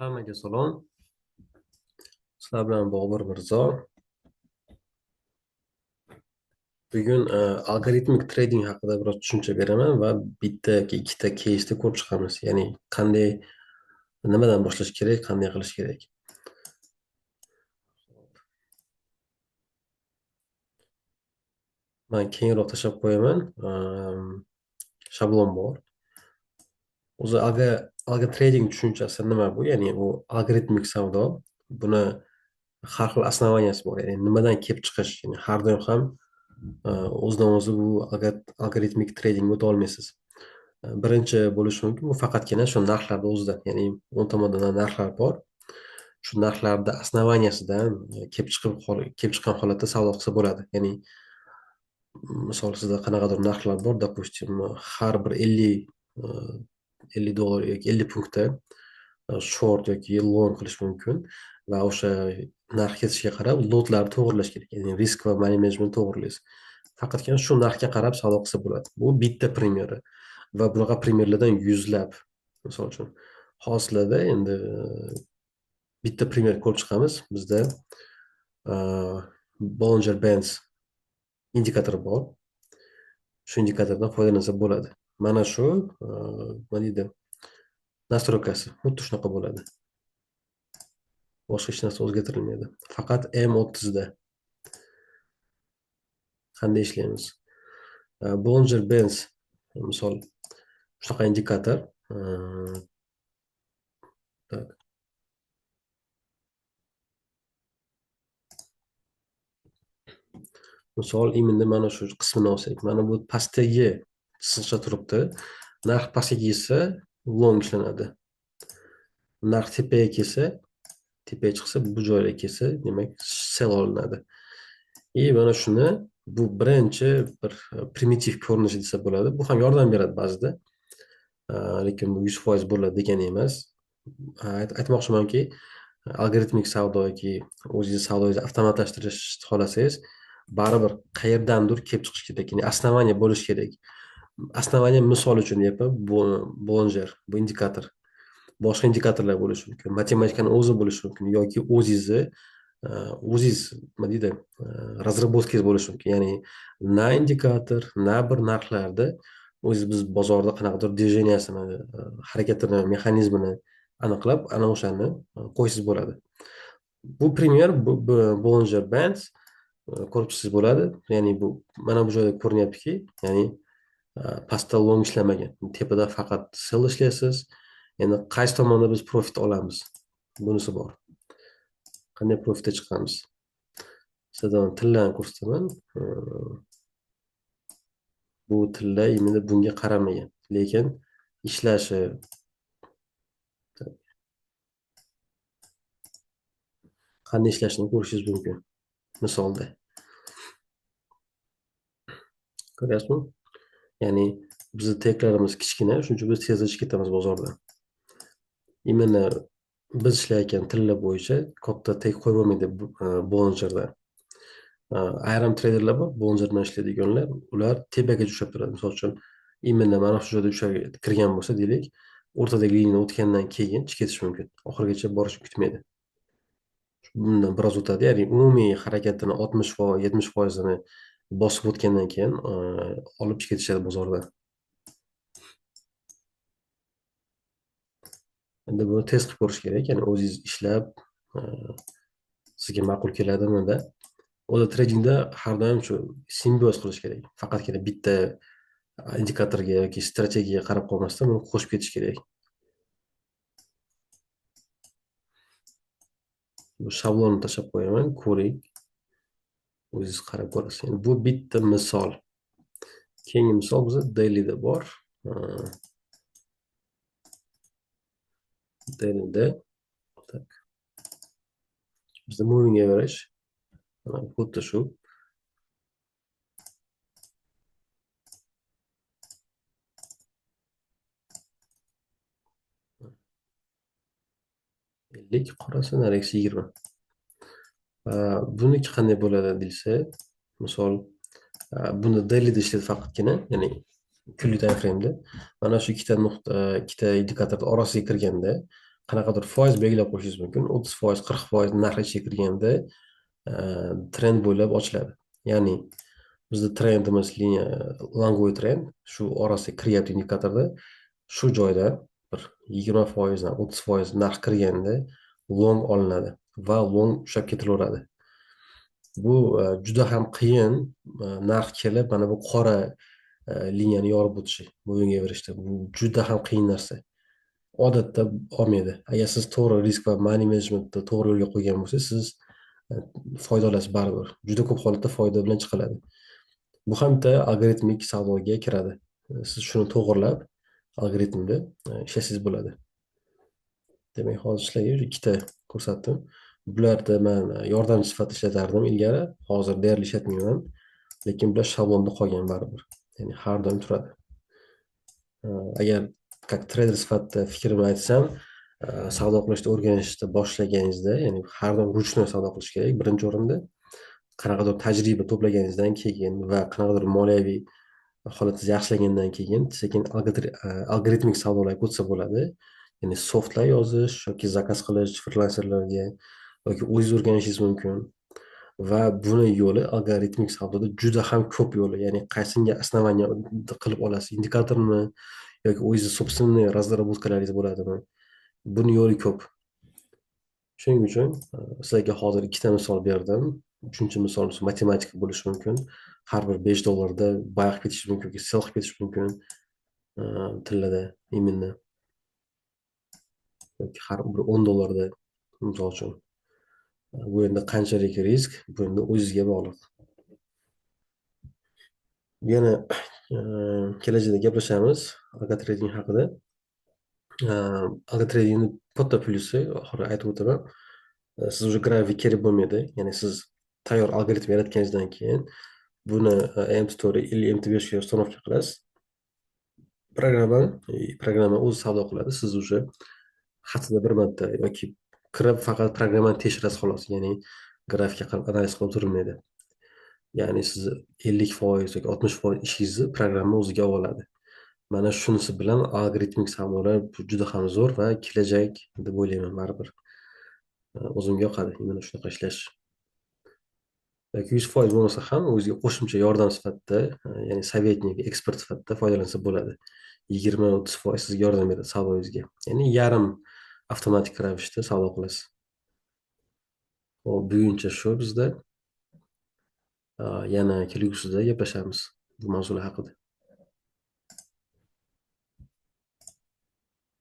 Hammaga salom. Sizlar bilan Bobur Mirzo. Bugun algoritmik trading haqida biroz tushuncha beraman va bitta yoki ikkita keysni ko'rib chiqamiz. Ya'ni qanday, nimadan boshlash kerak, qanday qilish kerak. Men keyinroq tashlab qo'yaman. Shablon bor. O'zi algo trading tushunchasi nima bu? Ya'ni u algoritmik savdo. Buni har xil основанияsi bor. Ya'ni nimadan kelib chiqish. Ya'ni har doim ham o'zidan o'zi bu algoritmik tradingga o'ta olmaysiz. Birinchi bo'lishi mumkin, bu faqatgina shu narxlarni o'zida, ya'ni o'nta moddadan narxlar bor. Shu narxlarni основанияsidan kelib chiqqan holatda savdo qilsa bo'ladi. Ya'ni misol sizda qanaqadir narxlar bor, допустим, har bir 50 dollar yoki 50 punktda short yoki long qilish mumkin va o'sha narx ketishiga qarab lotlarni to'g'irlash kerak. Ya'ni risk va money management to'g'irlaysiz. Faqatgina shu narxga qarab savdo qilsa bo'ladi. Bu bitta primeri. Va bunaqa primerlardan yuzlab. Misol uchun hozirlarda endi bitta primer ko'rib chiqamiz. Bizda Bollinger Bands indikatori bor. Shu indikatordan foydalansa bo'ladi. Mana shu nima deydi? Nastroykasi xuddi shunaqa bo'ladi. Boshqa hech narsa o'zgartirilmaydi. Faqat M30 da qanday ishlaymiz? Bollinger Bands misol shunaqa indikator. Misol imindi mana shu qismini olsak, mana bu pastdagi chiziqcha turibdi. Narx pastga kelsa long ishlanadi. Narx tepaga kelsa, tepaga chiqsa, bu joyga kelsa, demak sell olinadi. Mana shuni bu birinchi bir primitiv ko'rinishi desa bo'ladi. Bu ham yordam beradi ba'zida. Lekin bu 100% bo'ladi degani emas. Aytmoqchimanki, algoritmik savdo yoki o'zingiz savdoyingizni avtomatlashtirish xohlasangiz, baribir qayerdandir kelib chiqish kerak. Ya'ni основание bo'lishi kerak. Основание misol uchun deyapman, Bollinger, bu indikator. Boshqa indikatorlar bo'lishi mumkin. Matematikani o'zi bo'lishi mumkin yoki o'zingiz nima deydi, разработканgiz bo'lishi mumkin. Ya'ni na indikator, na bir narxlarda biz bozorda qanaqadir движениясini, harakatini, mexanizmini aniqlab, ana o'shani qo'ysiz bo'ladi. Bu primer Bollinger Bands ko'rib chiqsangiz bo'ladi. Ya'ni bu mana bu joyda ko'rinyaptiki, ya'ni pastda long ishlamagan. Tepada faqat sell ishlaysiz. Endi qaysi tomonda biz profit olamiz? Bunisi bor. Qanday profitga chiqamiz? Sizdan tillarni ko'rsataman. Bu tilla endi bunga qaramagan, lekin ishlashi qanday ishlashini ko'rishingiz mumkin. Misolda. Ko'ryapsizmi? Ya'ni bizni teklarimiz kichkina, shuning uchun biz tezda chiqib ketamiz bozordan. Именно biz ishlayotgan tilla bo'yicha katta tek qo'yib bo'lmaydi Bollingerda. Ayrim traderlar bor, Bollinger bilan ishlaydiganlar, ular tepaga tushib turadi. Misol uchun, именно mana shu joyda kirgan bo'lsa, deylik, o'rtadagi liniyadan o'tgandan keyin chiqib ketish mumkin. Oxirigacha borishni kutmaydi. Bundan biroz o'tadi, ya'ni umumiy harakatini 60%, 70%ni bosib o'tgandan keyin olib chiqib ketishadi bozordan. Endi buni test qilib ko'rish kerak, ya'ni o'zingiz ishlab sizga ma'qul keladimi-da. O'zi tradingda har doim shu simbioz qilish kerak. Faqatgina bitta indikatorga yoki strategiyaga qarab qolmasdan buni qo'shib ketish kerak. Bu shablonni tashlab qo'yaman, ko'ring. O'zingiz qarab ko'rasiz. Endi bu bitta misol. Keyingi misol bizda dailyda bor. Dailyda bizda moving average xuddi shu. Qorasi narigisi 20. Buniki qanday bo'ladi desa, misol buni dailyda ishlaydi faqatgina, ya'ni kunlik time frame'da. Mana shu ikkita indikator orasiga kirganda qanaqadir foiz belgilab qo'yishingiz mumkin. 30%, 40% narxi ichiga kirganda e, trend bo'ylab ochiladi. Ya'ni bizni trendimiz liniya langoy trend shu orasiga kiryapti indikatorda. Shu joyda bir 20%dan 30% narx kirganda long olinadi va long ushlab ketilaveradi. Bu juda ham qiyin narx kelib mana bu qora liniyani yorib o'tishi mo'yinga berishda. Bu juda ham qiyin narsa. Odatda olmaydi. Agar siz to'g'ri risk va money managementni to'g'ri yo'lga qo'ygan bo'lsangiz, siz e, foyda olasiz baribir. Juda ko'p holatda foyda bilan chiqiladi. Bu ham bitta algoritmik savdoga kiradi. Siz shuni to'g'irlab, algoritmda ishlasangiz bo'ladi. Demak, hozir sizlarga ikkita ko'rsatdim. Bularda man yordamchi sifatida ishlatardim ilgari. Hozir deyarli ishlatmayman. Lekin bular shablonda qolgan baribir. Ya'ni har doim turadi. Agar как treyder sifatida fikrimni aytsam, savdo qilishni o'rganishni boshlaganingizda, ya'ni har doim ruchnoy savdo qilish kerak birinchi o'rinda. Qanaqadir tajriba to'plaganingizdan keyin va qanaqadir moliyaviy holatingiz yaxshilagandan keyin sekin algoritmik savdolarga o'tsa bo'ladi. Ya'ni softlar yozish yoki zakaz qilish frilanserlarga yoki o'zingiz o'rganishingiz mumkin. Va buni yo'li algoritmik savdoda juda ham ko'p yo'li. Ya'ni qaysiga основание qilib olasiz? Indikatormi yoki o'zingizni собственный разработкалаringiz bo'ladimi? Buni yo'li ko'p. Shuning uchun sizlarga hozir ikkita misol berdim. Uchinchi misol matematika bo'lishi mumkin. Har bir $5 buy qilib ketishi mumkin yoki sell qilib ketishi mumkin. Tillada именно yoki har bir $10 misol uchun. Bu endi qanchalik risk, bu endi o'zingizga bog'liq. Yana kelajakda gaplashamiz algo trading haqida. Algo tradingni katta plyusi oxiri aytib o'taman. Siz уже grafik kerak bo'lmaydi. Ya'ni siz tayyor algoritm yaratganingizdan keyin buni MT4 или MT5 ga установка qilasiz. Programma o'zi savdo qiladi. Siz уже haftada bir marta yoki kirib faqat programmani tekshirasiz xolos. Ya'ni grafika qilib analiz qilib turilmaydi. Ya'ni siz 50% yoki 60% ishingizni programma o'ziga olib oladi. Mana shunisi bilan algoritmik savdolar juda ham zo'r va kelajak deb o'ylayman baribir. O'zimga yoqadi mana shunaqa ishlash. Yoki 100% bo'lmasa ham o'ziga qo'shimcha yordam sifatida, ya'ni sovetnik, ekspert sifatida foydalansa bo'ladi. 20-30% sizga yordam beradi savdongizga. Ya'ni yarim avtomatik ravishda savdo qilasiz. Hop, buguncha shu bizda. Yana kelgusida gaplashamiz bu mavzular haqida.